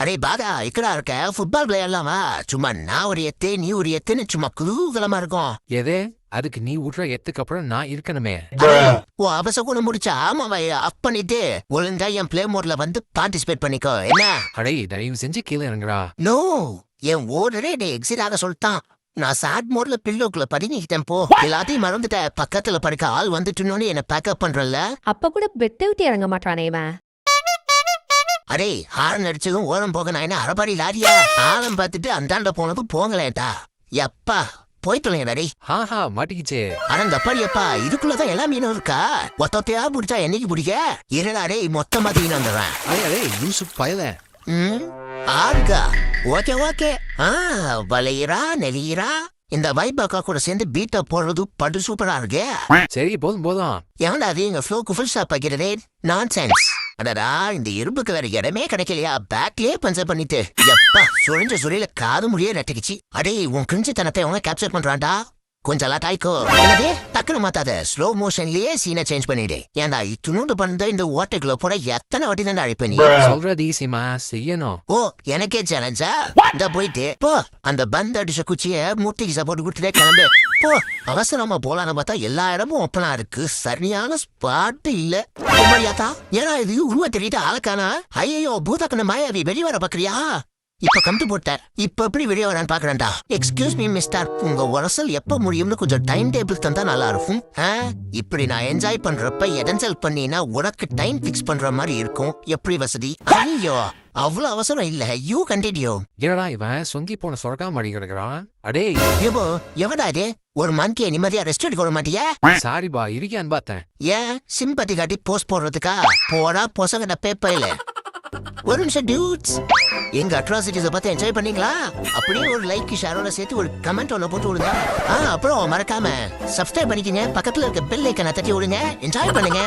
அடே பாதா இக்கடா இருக்க ஃபுட்பால் விளையாடலாமா? சும்மா நான் ஒரு எத்து நீ ஒரு எத்துன்னு சும்மா குதூகலமா இருக்கும். எதே அதுக்கு நீ விட்ற எத்துக்கு அப்புறம் நான் இருக்கணுமே. ஓ அவசகுணம் முடிச்சா ஆமாவா ஆஃப் பண்ணிட்டு ஒழுங்கா என் பிளே மோட்ல வந்து பார்ட்டிசிபேட் பண்ணிக்கோ என்ன? அடே தயவு செஞ்சு கீழே இறங்குறா. நோ என் ஓடரே டே எக்ஸிட் ஆக சொல்லிட்டான். நான் சாட் மோட்ல பில்லோக்குள்ள படிக்கிட்டேன் போ. எல்லாத்தையும் மறந்துட்ட பக்கத்துல படுக்க ஆள் வந்துட்டுன்னு என்ன பேக்கப் பண்றல. அப்ப கூட பெட்டை விட்டு இறங்க மாட்டானே இவன். அடே ஹாரன் அடிச்சதும் ஓரம் போக நான் என்ன அரபாடி லாரியா? ஆழம் பார்த்துட்டு அந்தாண்ட போனதும் போங்களேட்டா. எப்பா போய்த்துலையா டே. ஹாஹா மாட்டிக்கிச்சே. அடங்கப்பாடியப்பா இதுக்குள்ளதான் எல்லா மீனும் இருக்கா? ஒத்தத்தையா பிடிச்சா என்னைக்கு பிடிக்க இருடா டே மொத்தமா தீனு வந்துடுறேன். அடே யூசுப் பயல. ஆர்கா ஓகே ஓகே. வளையிறா நெலியிறா இந்த வைபாக்கா கூட சேர்ந்து பீட்டா போடுறது படு சூப்பரா இருக்கே. சரி போதும் போதும். ஏன்டா அது எங்க ஃப்ளோக்கு ஃபுல் ஸ்டாப் ஆகிறதே நான்சென்ஸ். அடடா இந்த இரும்புக்கு வேற இடமே கிடைக்கலையா? பேக்லயே பஞ்சர் பண்ணிட்டு எப்பா சுழிஞ்ச சுழியில காது முடியே நட்டுக்குச்சு. அடே உன் கிழிஞ்ச தனத்தை அவங்க கேப்சர் பண்றான்டா. கொஞ்சம் லாட்டாய்க்கோ என்னதே டக்குனு மாத்தாத ஸ்லோ மோஷன்லயே சீனை சேஞ்ச் பண்ணிடு. ஏன்டா இத்துணூண்டு பண்ண இந்த ஓட்டைக்குள்ள போட எத்தனை வாட்டி தான் அழைப்ப நீ? சொல்றது ஈஸிமா செய்யணும். ஓ எனக்கே சேலஞ்சா? இந்த போயிட்டு போ அந்த பந்து அடிச்ச குச்சிய மூட்டைக்கு சப்போர்ட் கொடுத்துட்டே கிளம்பு போ. அவசரமா போலான்னு பார்த்தா எல்லா இடமும் ஒப்பனா இருக்கு. சரியான ஸ்பாட் இல்ல. ஏன்னா இது உருவ தெரியுது ஆளக்கானா? ஐயோ பூதாக்கன மாயாவி வெளிய வர பாக்குறியா? இப்ப கம்பி போட்டார். இப்ப எப்படி வெளியே வரான்னு பாக்குறேன்டா. எக்ஸ்கியூஸ் மீ மிஸ்டர், உங்க உரசல் எப்ப முடியும்னு கொஞ்சம் டைம் டேபிள் தந்தா நல்லா இருக்கும். இப்படி நான் என்ஜாய் பண்றப்ப எடன்சல் பண்ணினா உனக்கு டைம் பிக்ஸ் பண்ற மாதிரி இருக்கும். எப்படி வசதி? ஐயோ அவ்வளவு அவசரம் இல்ல. You continue. என்னடா இவன் சொங்கி போன சொரக்கா மாடி கிடக்குறான். அடே ஏபோ எவடா இது? ஒரு மந்த்கே நிம்மதியா ரெஸ்ட் எடுக்க விட மாட்டியா? சாரிபா இருக்கியான்னு பார்த்தேன். ஏன் சிம்பத்தி காட்டி போஸ்ட் போடுறதுக்கா? போடா பொசகட பேப்பையில. ஒரு நிமிஷம் டியூட்ஸ், எங்க அட்ராசிட்டிஸை பார்த்து என்ஜாய் பண்ணீங்களா? அப்படியே ஒரு லைக் ஷேரோட சேர்த்து ஒரு கமெண்ட் ஒன்று போட்டு விடுங்க. அப்புறம் மறக்காம சப்ஸ்கிரைப் பண்ணிக்கங்க. பக்கத்துல இருக்க பெல் ஐக்கனை தட்டி விடுங்க. என்ஜாய் பண்ணுங்க.